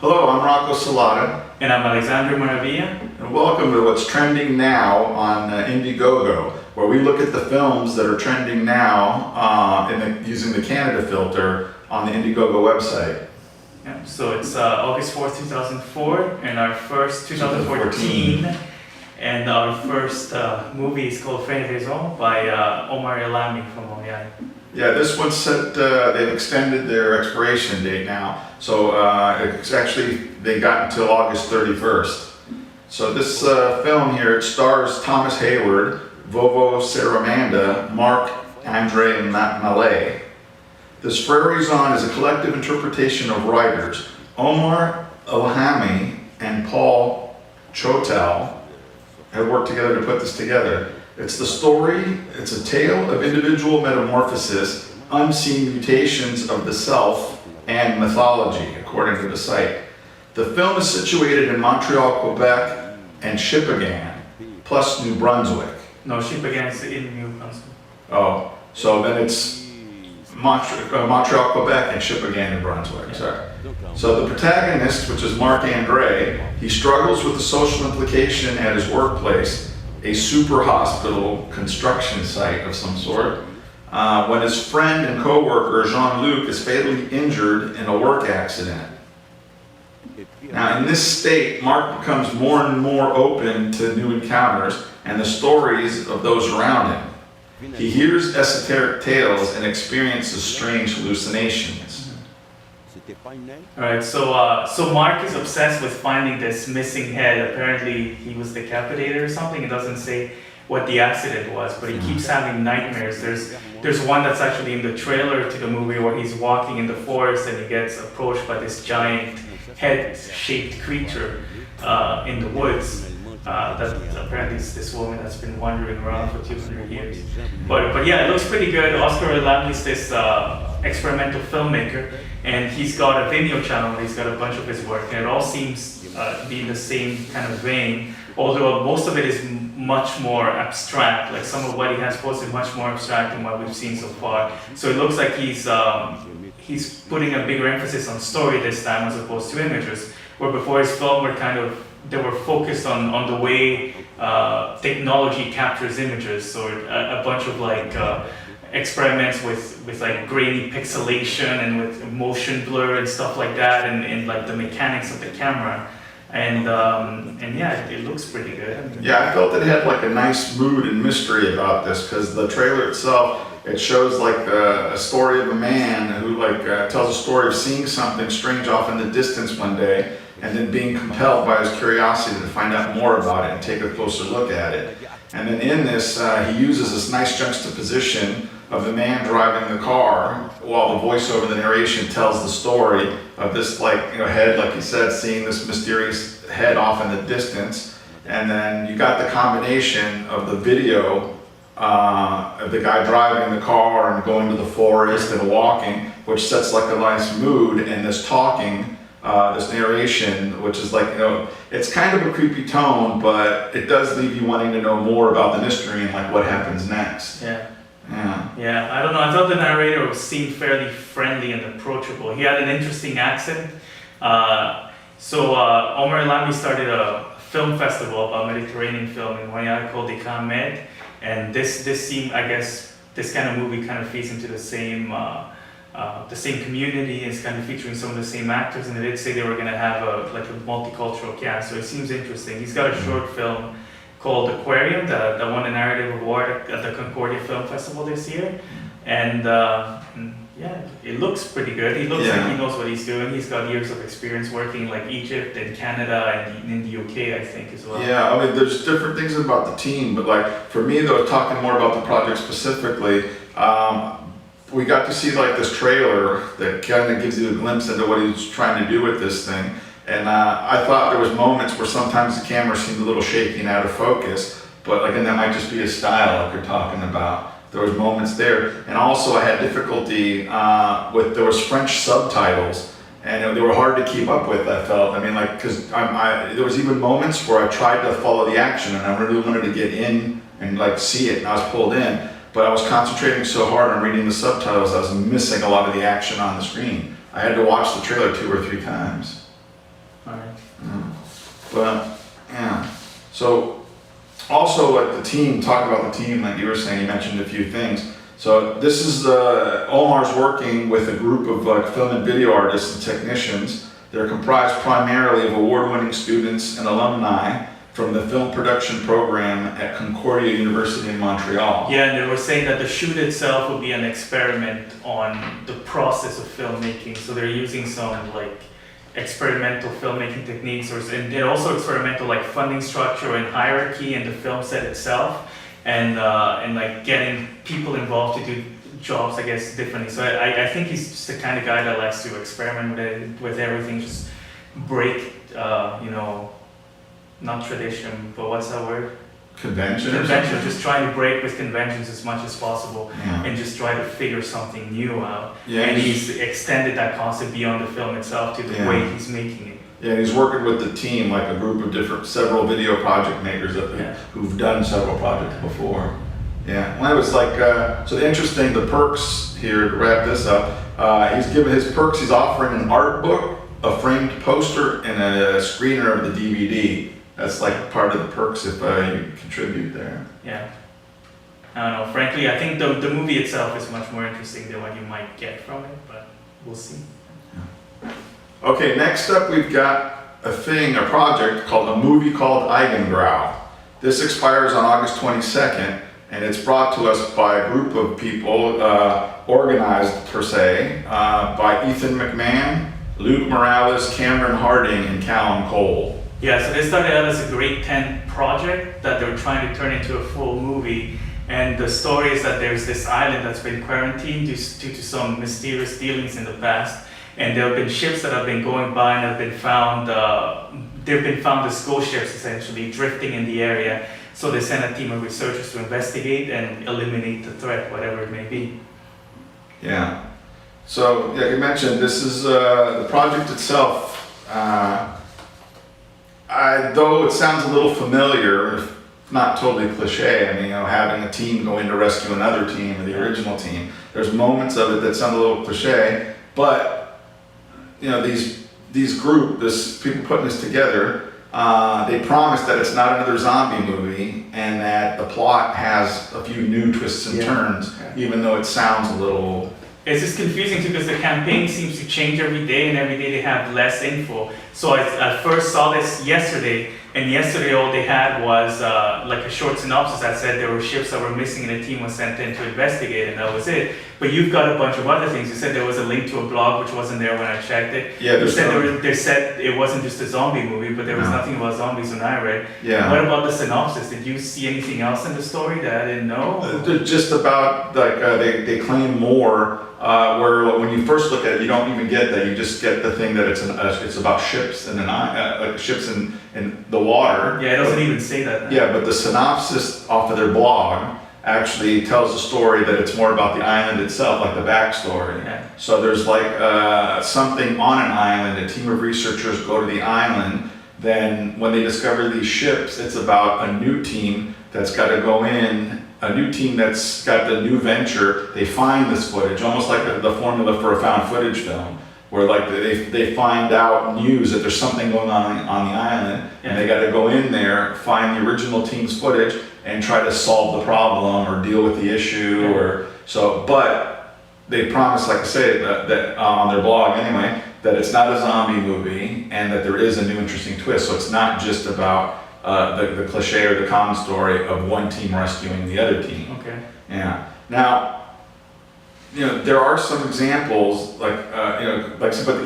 Hello, I'm Rocco Salata, And I'm Alexandre Moravia. and welcome to what's And I'm Alexandre Moravia. and welcome to what's trending now on Indiegogo, where we look at the films that are trending now using the Canada filter on the Indiegogo website. Yeah, so it's August 4th, 2004, and our first 2014. And our first movie is called Frere Raison by Omar Elami from Montreal. Yeah, this one's set, they've extended their expiration date now. So it's actually, they got until August 31st. So this film here, it stars Thomas Hayward, Vovo Saramanda, Marc Andre Mallet. This Frere Raison is a collective interpretation of writers Omar Elami and Paul Chotel have worked together to put this together. It's a tale of individual metamorphosis, unseen mutations of the self, and mythology, according to the site. The film is situated in Montreal, Quebec, and Shippagan, plus New Brunswick. No, Shippagan is in New Brunswick. Oh, so then it's Montreal, Quebec, and Shippagan, New Brunswick. Sorry. So the protagonist, which is Marc Andre, he struggles with the social implication at his workplace, a super hospital construction site of some sort, when his friend and co-worker Jean-Luc is fatally injured in a work accident. Now in this state, Marc becomes more and more open to new encounters and the stories of those around him. He hears esoteric tales and experiences strange hallucinations. Alright, so Mark is obsessed with finding this missing head. Apparently he was decapitated or something. It doesn't say what the accident was, but he keeps having nightmares. There's one that's actually in the trailer to the movie where he's walking in the forest and he gets approached by this giant head-shaped creature in the woods. That apparently is this woman that's been wandering around for 200 years. But yeah, it looks pretty good. Oscar Elami is this experimental filmmaker, and he's got a Vimeo channel. He's got a bunch of his work, and it all seems to be in the same kind of vein. Although most of it is much more abstract. Like some of what he has posted, much more abstract than what we've seen so far. So it looks like he's putting a bigger emphasis on story this time as opposed to images. Where before his film they were focused on the way technology captures images. So a bunch of experiments with like grainy pixelation and with motion blur and stuff like that, and like the mechanics of the camera. And yeah, it looks pretty good. Yeah, I felt it had like a nice mood and mystery about this, because the trailer itself, it shows like a story of a man who tells a story of seeing something strange off in the distance one day, and then being compelled by his curiosity to find out more about it and take a closer look at it. And then in this, he uses this nice juxtaposition of the man driving the car while the voiceover, the narration, tells the story of this head, like you said, seeing this mysterious head off in the distance. And then you got the combination of the video of the guy driving the car and going to the forest and walking, which sets like a nice mood, and this talking, this narration, which is it's kind of a creepy tone, but it does leave you wanting to know more about the mystery and what happens next. Yeah, I don't know. I thought the narrator seemed fairly friendly and approachable. He had an interesting accent. Omar Elami started a film festival about Mediterranean film in Montreal called the Camp Med, and this seemed, I guess, this kind of movie kind of feeds into the same community. It's kind of featuring some of the same actors, and they did say they were going to have a multicultural cast, so it seems interesting. He's got a short film called Aquarium that won a narrative award at the Concordia Film Festival this year, and yeah, it looks pretty good. He looks like he knows what he's doing. He's got years of experience working in Egypt and Canada and in the UK, I think, as well. Yeah, I mean, there's different things about the team, but for me though, talking more about the project specifically, we got to see this trailer that kind of gives you a glimpse into what he's trying to do with this thing. And I thought there was moments where sometimes the camera seemed a little shaky and out of focus, but and that might just be his style, like you're talking about. There was moments there, and also I had difficulty there was French subtitles, and they were hard to keep up with. I felt, because there was even moments where I tried to follow the action, and I really wanted to get in and see it, and I was pulled in. But I was concentrating so hard on reading the subtitles, I was missing a lot of the action on the screen. I had to watch the trailer 2 or 3 times. All right. But yeah, so also like the team, talk about the team, like you were saying, you mentioned a few things. So this is Omar's working with a group of like film and video artists and technicians. They're comprised primarily of award-winning students and alumni from the film production program at Concordia University in Montreal. Yeah, and they were saying that the shoot itself will be an experiment on the process of filmmaking. So they're using some like experimental filmmaking techniques, and also experimental like funding structure and hierarchy in the film set itself, and like getting people involved to do jobs, I guess, differently. So I think he's just the kind of guy that likes to experiment with everything, just break, not tradition, but what's that word? Convention. Just trying to break with conventions as much as possible, Yeah. and just try to figure something new out. Yeah, And he's extended that concept beyond the film itself to the Yeah. way he's making it. Yeah, he's working with the team, like a group of several video project makers who've done several projects before. Yeah, well, it was like, so interesting, the perks here, to wrap this up, he's given his perks, he's offering an art book, a framed poster, and a screener of the DVD. That's like part of the perks if you contribute there. Yeah. I don't know, frankly, I think the movie itself is much more interesting than what you might get from it, but we'll see. Okay, next up we've got a project called a movie called Eigengrau. This expires on August 22nd, and it's brought to us by a group of people, organized per se, by Ethan McMahon, Luke Morales, Cameron Harding, and Callum Cole. Yeah, so they started out as a grade 10 project that they were trying to turn into a full movie. And the story is that there's this island that's been quarantined due to some mysterious dealings in the past. And there have been ships that have been going by and have been found, they've been found as ghost ships essentially, drifting in the area. So they sent a team of researchers to investigate and eliminate the threat, whatever it may be. Yeah. So, yeah, you mentioned this is the project itself. Though it sounds a little familiar, if not totally cliche, I mean, having a team go in to rescue another team or the original team, there's moments of it that sound a little cliche, but these people putting this together, they promise that it's not another zombie movie and that the plot has a few new twists and turns, even though it sounds a little. It's just confusing too because the campaign seems to change every day, and every day they have less info. So I first saw this yesterday, and yesterday all they had was like a short synopsis that said there were ships that were missing and a team was sent in to investigate, and that was it. But you've got a bunch of other things. You said there was a link to a blog which wasn't there when I checked it. Yeah, they said it wasn't just a zombie movie, but there was nothing about zombies when I read. Yeah. What about the synopsis? Did you see anything else in the story that I didn't know? Just about like they claim more. Where when you first look at it, you don't even get that. You just get the thing that it's about ships and ships in the water. Yeah, it doesn't even say that. Yeah, but the synopsis off of their blog actually tells the story that it's more about the island itself, like the backstory. Yeah. So there's like something on an island. A team of researchers go to the island. Then when they discover these ships, it's about a new team that's got to go in. A new team that's got the new venture, they find this footage, almost like the formula for a found footage film, where like they find out news that there's something going on the island, and they got to go in there, find the original team's footage, and try to solve the problem or deal with the issue, but they promise, like I say, that on their blog anyway, that it's not a zombie movie, and that there is a new interesting twist, so it's not just about the cliche or the common story of one team rescuing the other team. Okay. Yeah. Now, there are some examples, but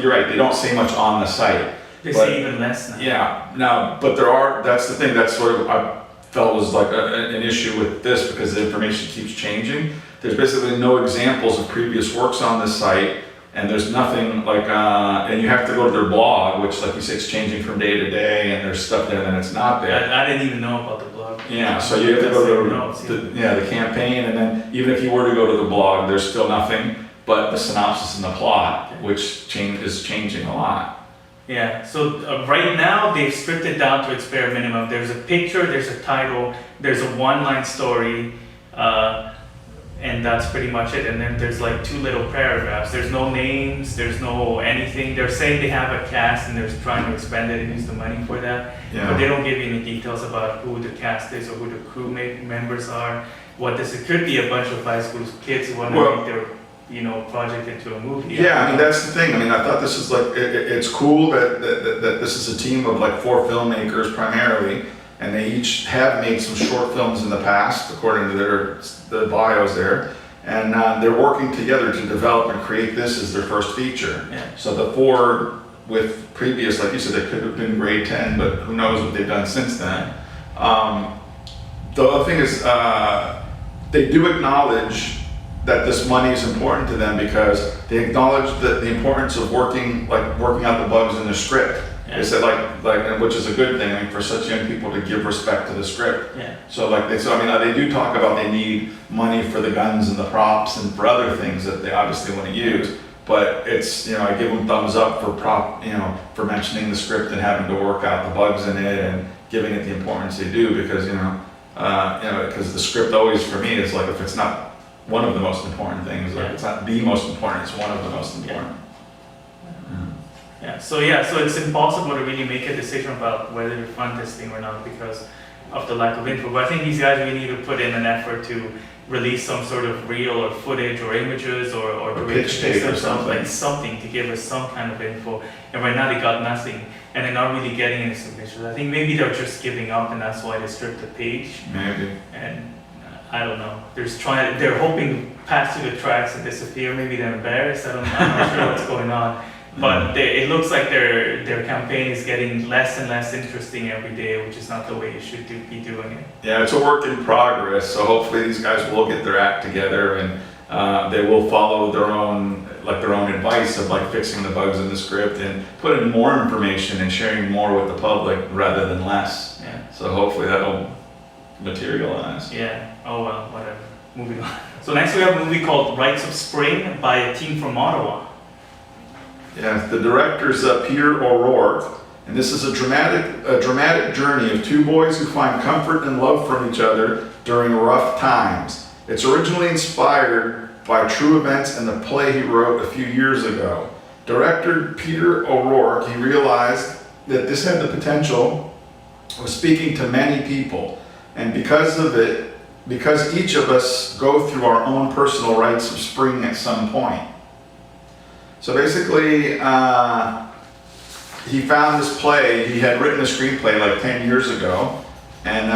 you're right, they don't say much on the site. They say even less now. Yeah. Now, but that's the thing, that's sort of, I felt was like an issue with this because the information keeps changing. There's basically no examples of previous works on this site. And there's nothing like, and you have to go to their blog, which, like you say, it's changing from day to day, and there's stuff there and it's not there. I didn't even know about the blog. Yeah, so you have to go to the campaign, and then even if you were to go to the blog, there's still nothing but the synopsis and the plot, which is changing a lot. Yeah, so right now they've stripped it down to its bare minimum. There's a picture, there's a title, there's a one-line story, and that's pretty much it. And then there's like 2 little paragraphs. There's no names, there's no anything. They're saying they have a cast and they're trying to expand it and use the money for that. Yeah. But they don't give you any details about who the cast is or who the crew members are. What this, it could be a bunch of high school kids who want to make their, you know, project into a movie. Yeah, I mean, that's the thing. I mean, I thought this is like, it's cool that this is a team of like 4 filmmakers primarily, and they each have made some short films in the past, according to the bios there. And they're working together to develop and create this as their first feature. Yeah. So the 4 with previous, like you said, they could have been grade 10, but who knows what they've done since then. The other thing is, they do acknowledge that this money is important to them because they acknowledge that the importance of working out the bugs in the script. Yeah. They said like, which is a good thing, I mean, for such young people to give respect to the script. Yeah. So they do talk about they need money for the guns and the props and for other things that they obviously want to use. But it's, you know, I give them thumbs up for mentioning the script and having to work out the bugs in it and giving it the importance they do, because because the script always for me is like, if it's not one of the most important things, like it's not the most important, it's one of the most important. So it's impossible to really make a decision about whether to fund this thing or not because of the lack of info. But I think these guys really need to put in an effort to release some sort of reel or footage or images or pitch tape or something to give us some kind of info. And right now they got nothing, and they're not really getting any submissions. I think maybe they're just giving up, and that's why they stripped the page. Maybe. And I don't know. They're hoping to pass through the tracks and disappear. Maybe they're embarrassed. I'm not sure what's going on. But it looks like their campaign is getting less and less interesting every day, which is not the way you should be doing it. Yeah, it's a work in progress. So hopefully these guys will get their act together and they will follow their own advice of like fixing the bugs in the script and putting more information and sharing more with the public rather than less. Yeah. So hopefully that'll materialize. Yeah. Oh well, whatever. Moving on. So next we have a movie called Rites of Spring by a team from Ottawa. Yeah, the director's Peter O'Rourke, and this is a dramatic journey of 2 boys who find comfort and love from each other during rough times. It's originally inspired by true events in the play he wrote a few years ago. Director Peter O'Rourke, he realized that this had the potential of speaking to many people, and because each of us go through our own personal rites of spring at some point. So basically, he found this play. He had written a screenplay like 10 years ago, and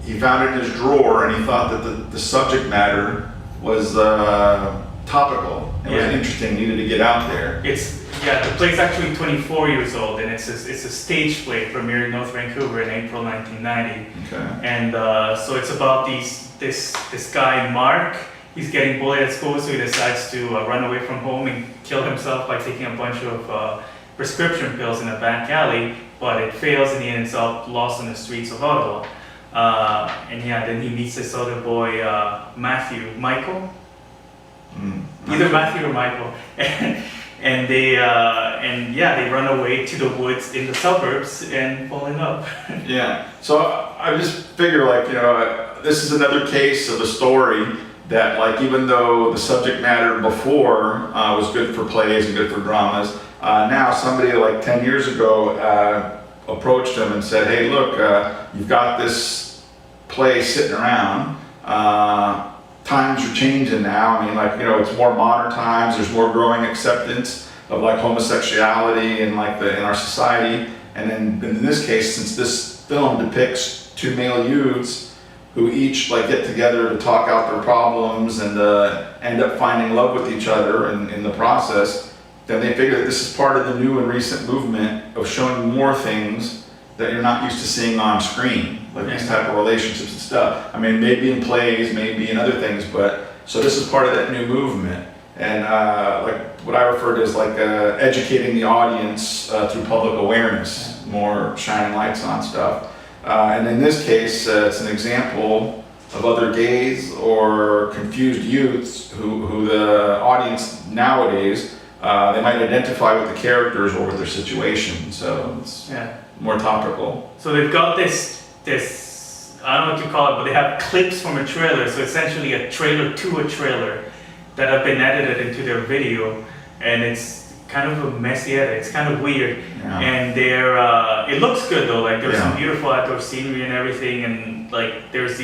he found it in his drawer, and he thought that the subject matter was topical. It was interesting, needed to get out there. The play's actually 24 years old, and it's a stage play premiered in North Vancouver in April 1990. Okay. And so it's about this guy Mark. He's getting bullied at school, so he decides to run away from home and kill himself by taking a bunch of prescription pills in a back alley, but it fails and he ends up lost in the streets of Ottawa. Then he meets this other boy, Michael? Either Matthew or Michael. And they run away to the woods in the suburbs and fall in love. Yeah, so I just figure this is another case of a story that even though the subject matter before was good for plays and good for dramas, now somebody 10 years ago approached him and said, hey look, you've got this play sitting around, times are changing now, it's more modern times, there's more growing acceptance of homosexuality in our society, and then in this case, since this film depicts 2 male youths who each get together to talk out their problems and end up finding love with each other in the process, then they figure that this is part of the new and recent movement of showing more things that you're not used to seeing on screen, these type of relationships and stuff. Maybe in plays, maybe in other things, but so this is part of that new movement. And what I refer to as educating the audience through public awareness, more shining lights on stuff. And in this case, it's an example of other gays or confused youths who the audience nowadays, they might identify with the characters or with their situation, so it's more topical. So they've got this I don't know what you call it, but they have clips from a trailer. So essentially a trailer to a trailer that have been edited into their video, and it's kind of a messy edit. It's kind of weird, Yeah. and it looks good though. Like there's Yeah. some beautiful outdoor scenery and everything, and like there's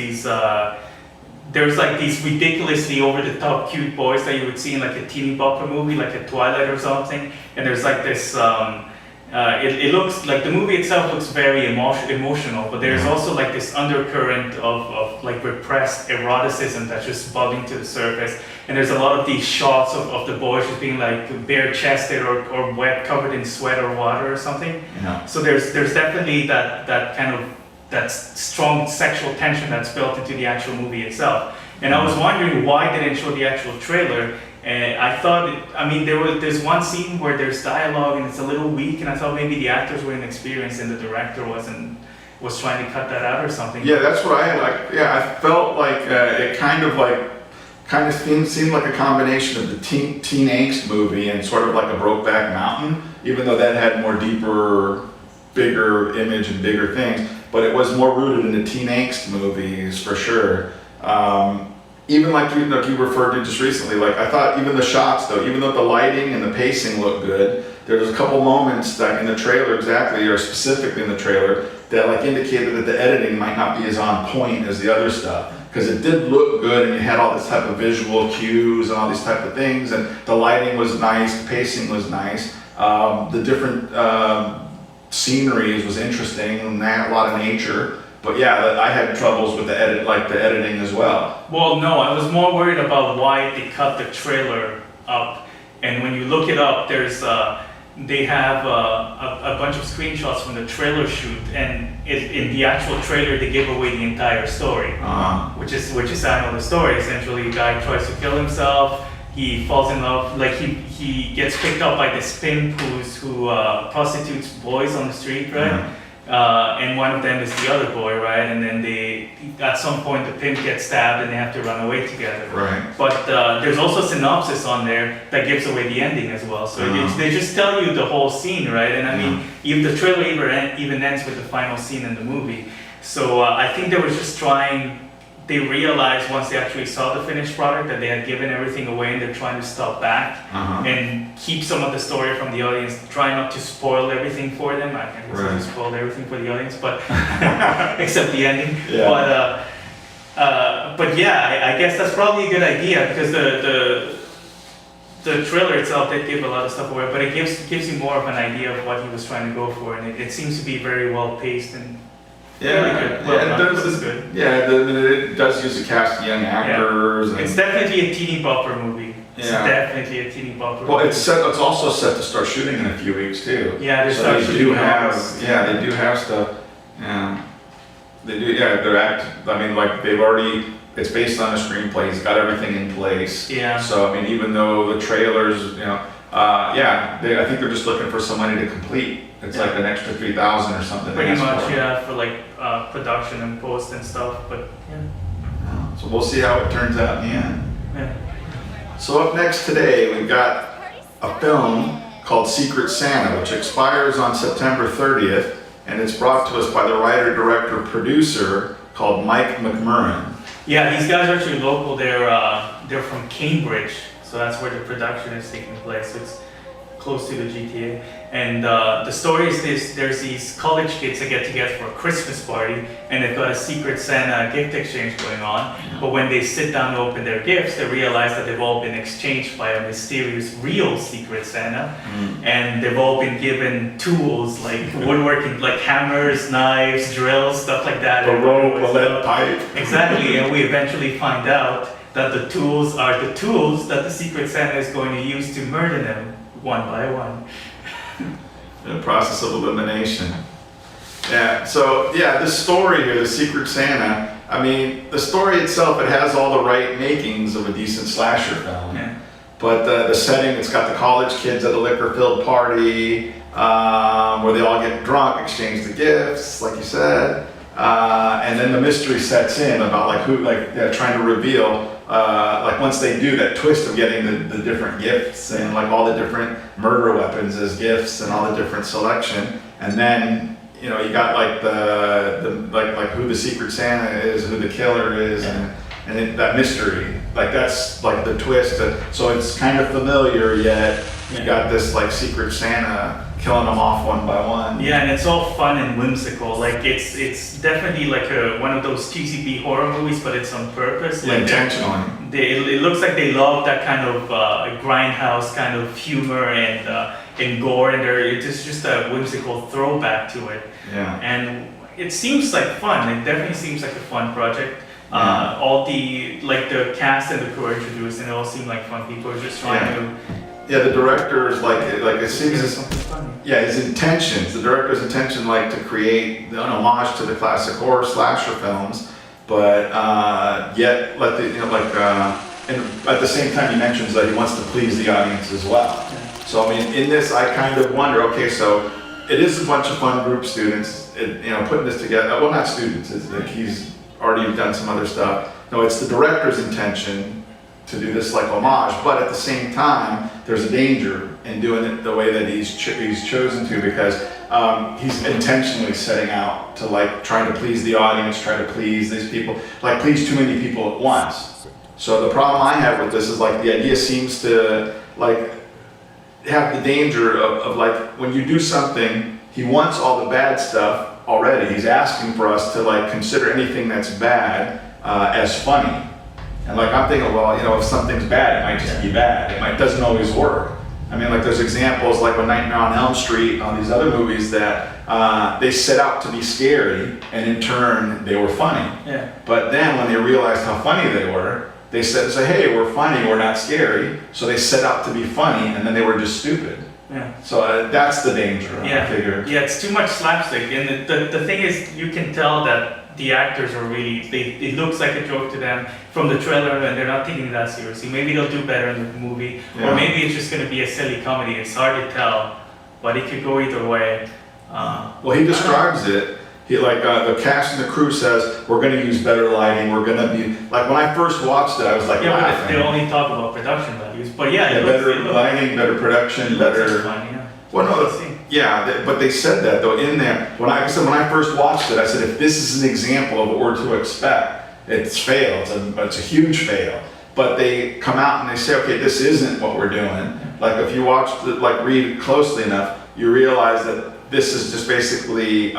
like these ridiculously over-the-top cute boys that you would see in like a teeny bopper movie, like a Twilight or something. And there's like this, it looks like the movie itself looks very emotional, but there's also like this undercurrent of like repressed eroticism that's just bubbling to the surface. And there's a lot of these shots of the boys just being like bare-chested or wet, covered in sweat or water or something. Yeah. So there's definitely that kind of that strong sexual tension that's built into the actual movie itself. And I was wondering why they didn't show the actual trailer. And I thought, there's one scene where there's dialogue and it's a little weak, and I thought maybe the actors were inexperienced and the director was trying to cut that out or something. Yeah, that's what I like. Yeah, I felt like it kind of seemed like a combination of the teen angst movie and sort of like a Brokeback Mountain, even though that had more deeper, bigger image and bigger things. But it was more rooted in the teen angst movies for sure. Even like you referred to just recently, like I thought even the shots though, even though the lighting and the pacing looked good, there was a couple moments that in the trailer exactly, or specifically in the trailer, that like indicated that the editing might not be as on point as the other stuff. Because it did look good and you had all this type of visual cues and all these type of things, and the lighting was nice, the pacing was nice, the different sceneries was interesting, and a lot of nature. But yeah, I had troubles with the editing as well. Well, no, I was more worried about why they cut the trailer up. And when you look it up, they have a bunch of screenshots from the trailer shoot, and in the actual trailer they give away the entire story, which is I know the story. Essentially, a guy tries to kill himself. He falls in love, like he gets picked up by this pimp who prostitutes boys on the street, right? And one of them is the other boy, right? And then at some point the pimp gets stabbed and they have to run away together. Right. But there's also a synopsis on there that gives away the ending as well. So they just tell you the whole scene, right? And I mean, even the trailer even ends with the final scene in the movie. So I think they were just they realized once they actually saw the finished product that they had given everything away, and they're trying to step back and keep some of the story from the audience, try not to spoil everything for them. I can't really spoil everything for the audience, but except the ending. Yeah. But yeah, I guess that's probably a good idea, because the trailer itself did give a lot of stuff away, but it gives you more of an idea of what he was trying to go for, and it seems to be very well paced and really good. It does use a cast of young actors. It's definitely a teeny bopper movie. It's definitely a teeny bopper. Well, it's also set to start shooting in a few weeks too. Yeah, they do have stuff. Yeah, they do. Yeah, they've already. It's based on a screenplay. He's got everything in place. Yeah. So I mean, even though the trailers, I think they're just looking for some money to complete. It's like an extra $3,000 or something. Pretty much, for like production and post and stuff. But yeah. So we'll see how it turns out in the end. Yeah. So up next today, we've got a film called Secret Santa, which expires on September 30th, and it's brought to us by the writer, director, producer called Mike McMurran. Yeah, these guys are actually local. They're from Cambridge, so that's where the production is taking place. It's close to the GTA. And the story is this: there's these college kids that get together for a Christmas party, and they've got a Secret Santa gift exchange going on. But when they sit down to open their gifts, they realize that they've all been exchanged by a mysterious real Secret Santa. And they've all been given tools like woodworking, like hammers, knives, drills, stuff like that. A rope, a lead pipe. Exactly, and we eventually find out that the tools are the tools that the Secret Santa is going to use to murder them one by one. The process of elimination. Yeah, so this story here, The Secret Santa, I mean, the story itself, it has all the right makings of a decent slasher film. Yeah. But the setting, it's got the college kids at a liquor-filled party, where they all get drunk, exchange the gifts, like you said. And then the mystery sets in about trying to reveal, once they do that twist of getting the different gifts and like all the different murder weapons as gifts and all the different selection. And then you know, you got like like who the Secret Santa is, who the killer is, that mystery. Like that's like the twist. So it's kind of familiar, yet you got this like Secret Santa killing them off one by one. Yeah, and it's all fun and whimsical. Like it's definitely like one of those cheesy B horror movies, but it's on purpose. Like intentionally. It looks like they love that kind of grindhouse kind of humor and gore, and it's just a whimsical throwback to it. Yeah. And it seems like fun. It definitely seems like a fun project. Yeah. All the cast and the crew are introduced, and it all seem like fun. People are just trying to. Yeah, the director's like it seems as something funny. yeah, his intentions, the director's intention, like to create an homage to the classic horror slasher films, but yet let the and at the same time he mentions that he wants to please the audience as well. Yeah. So I mean, in this, I kind of wonder. Okay, so it is a bunch of fun group students, putting this together. Well, not students. It's like he's already done some other stuff. No, it's the director's intention to do this like homage, but at the same time, there's a danger in doing it the way that he's chosen to, because he's intentionally setting out to like trying to please the audience, try to please these people, like please too many people at once. So the problem I have with this is like the idea seems to like have the danger of like when you do something, he wants all the bad stuff already. He's asking for us to like consider anything that's bad as funny. And like I'm thinking, well, if something's bad, it might just be bad. It doesn't always work. I mean, like there's examples like with Nightmare on Elm Street, on these other movies that they set out to be scary, and in turn they were funny. Yeah. But then when they realized how funny they were, they said, hey, we're funny, we're not scary. So they set out to be funny, and then they were just stupid. Yeah. So that's the danger, Yeah. I figure. Yeah, it's too much slapstick, and the thing is, you can tell that the actors are really, it looks like a joke to them from the trailer, and they're not taking it that seriously. Maybe they'll do better in the movie, or maybe it's just going to be a silly comedy. It's hard to tell, but it could go either way. Well, he describes it. He the cast and the crew says we're going to use better lighting. We're going to be like when I first watched it, I was like, yeah, laughing. but they only talk about production values. But yeah, better lighting, better production, better. Fun, yeah. Well, no, yeah, but they said that though in there. When I first watched it, I said if this is an example of what we're to expect, it's failed. It's a huge fail. But they come out and they say, okay, this isn't what we're doing. Like if you watch read closely enough, you realize that this is just basically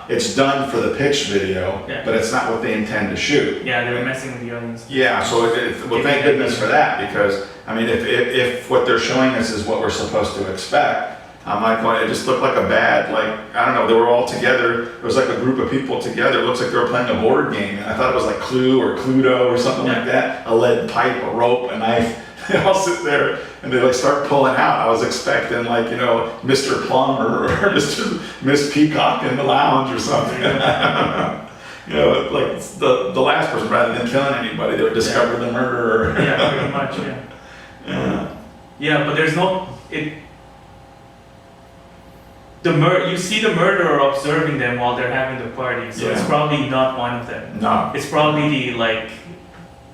it's done for the pitch video, but it's not what they intend to shoot. Yeah, they were messing with the audience. Yeah, so well, thank goodness for that, because I mean, if what they're showing us is what we're supposed to expect. It just looked like a bad, I don't know, they were all together. It was like a group of people together. It looks like they were playing a board game. And I thought it was like Clue or Cluedo or something like that. A lead pipe, a rope, a knife. They all sit there and they start pulling out. I was expecting Mr. Plumber or Miss Peacock in the lounge or something. Like the last person, rather than killing anybody, they would discover the murderer. Yeah, pretty much, yeah. Yeah, but there's you see the murderer observing them while they're having the party, so it's probably not one of them. No. It's probably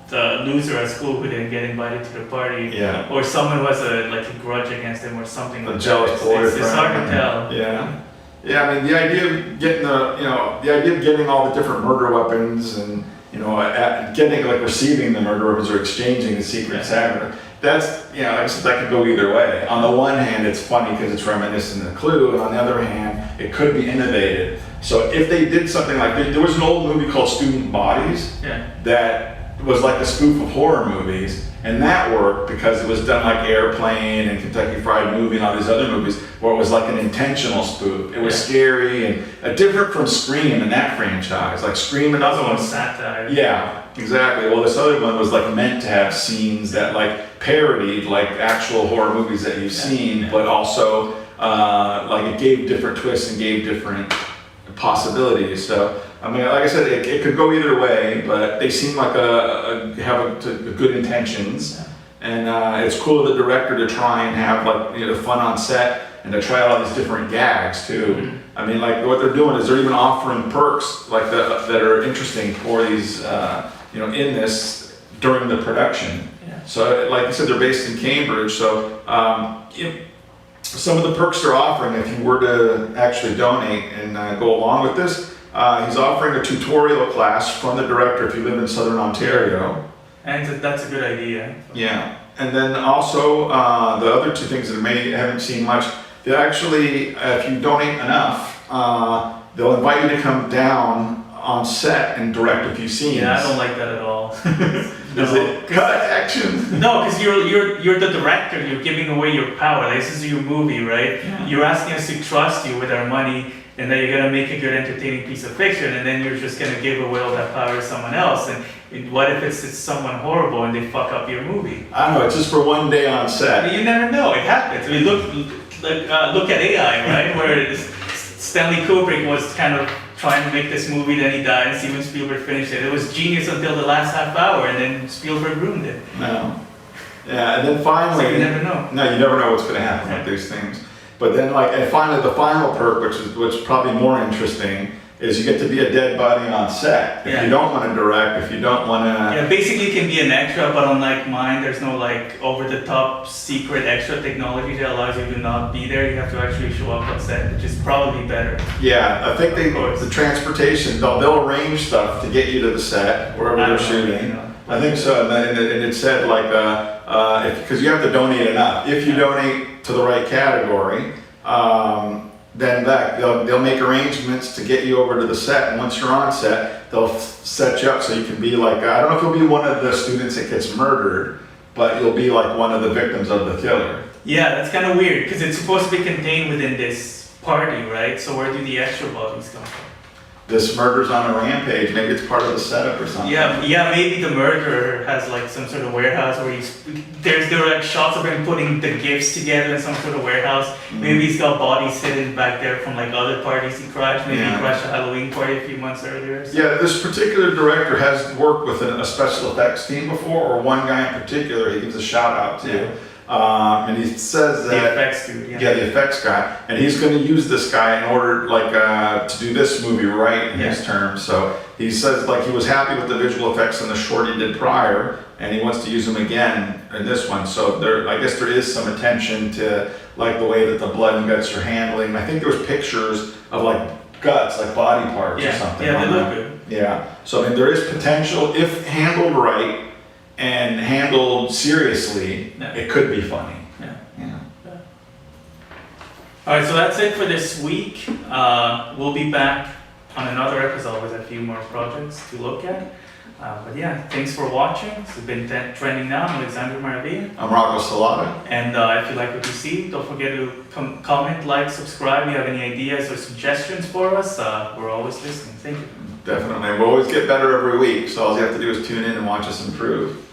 the loser at school who didn't get invited to the party. Yeah. Or someone who has a grudge against him or something. A jealous boyfriend. It's hard to tell. Yeah. Yeah, I mean the idea of getting all the different murder weapons and receiving the murder weapons or exchanging the secret Santa. That's, like I said, that could go either way. On the one hand, it's funny because it's reminiscent of Clue, and on the other hand, it could be innovative. So if they did something like there was an old movie called Student Bodies that was like a spoof of horror movies, and that worked because it was done like Airplane and Kentucky Fried Movie and all these other movies where it was like an intentional spoof. It was scary and different from Scream in that franchise. Like Scream, another one. Satire. Yeah, exactly. Well, this other one was meant to have scenes that parodied actual horror movies that you've seen, but also it gave different twists and gave different possibilities. So I mean, like I said, it could go either way, but they seem like have good intentions, and it's cool of the director to try and have fun on set and to try out all these different gags too. Mm-hmm. I mean, what they're doing is they're even offering perks that are interesting for these in this during the production. Yeah. So like you said, they're based in Cambridge, so some of the perks they're offering, if you were to actually donate and go along with this, he's offering a tutorial class from the director if you live in Southern Ontario. And that's a good idea. Yeah, and then also the other two things that haven't seen much, they actually, if you donate enough, they'll invite you to come down on set and direct a few scenes. Yeah, I don't like that at all. Is it cut action? No, because you're the director. You're giving away your power. This is your movie, right? Yeah. You're asking us to trust you with our money, and then you're gonna make a good, entertaining piece of fiction, and then you're just gonna give away all that power to someone else. And what if it's someone horrible and they fuck up your movie? I don't know. It's just for one day on set. You never know. It happens. I mean, look at AI, right? Where Stanley Kubrick was kind of trying to make this movie, then he died, and Steven Spielberg finished it. It was genius until the last half hour, and then Spielberg ruined it. No. Yeah, and then finally, So you never know. No, you never know what's going to happen with these things. But then, and finally, the final perk, which is probably more interesting, is you get to be a dead body on set. If you don't want to direct, if you don't want to... Yeah, basically you can be an extra, but unlike mine, there's no over-the-top secret extra technology that allows you to not be there. You have to actually show up on set, which is probably better. Yeah, I think the transportation, they'll arrange stuff to get you to the set, wherever they're shooting. I think so, and it said because you have to donate enough. If you donate to the right category, then they'll make arrangements to get you over to the set, and once you're on set, they'll set you up so you can be I don't know if you'll be one of the students that gets murdered, but you'll be one of the victims of the killer. Yeah, that's kind of weird, because it's supposed to be contained within this party, right? So where do the extra bodies come from? This murder's on a rampage, maybe it's part of the setup or something. Yeah, maybe the murderer has some sort of warehouse where there are shots of him putting the gifts together in some sort of warehouse. Mm-hmm. Maybe he's got bodies sitting back there from other parties he crashed. Maybe he crashed a Halloween party a few months earlier. Yeah, this particular director has worked with a special effects team before, or one guy in particular he gives a shout out to. Yeah. And he says that the effects dude, the effects guy, and he's going to use this guy in order to do this movie right in his terms. So he says he was happy with the visual effects in the short he did prior, and he wants to use them again in this one. So I guess there is some attention to the way that the blood and guts are handling. I think there was pictures of guts, body parts or something. Yeah, they look good. Yeah. So there is potential if handled right. And handled seriously, it could be funny. Yeah. All right, so that's it for this week. We'll be back on another episode with a few more projects to look at. But yeah, thanks for watching. This has been Trending Now. I'm Alexander Maravilla. I'm Rocco Salata. And if you like what you see, don't forget to comment, subscribe. If you have any ideas or suggestions for us, we're always listening. Thank you. Definitely. We'll always get better every week, so all you have to do is tune in and watch us improve.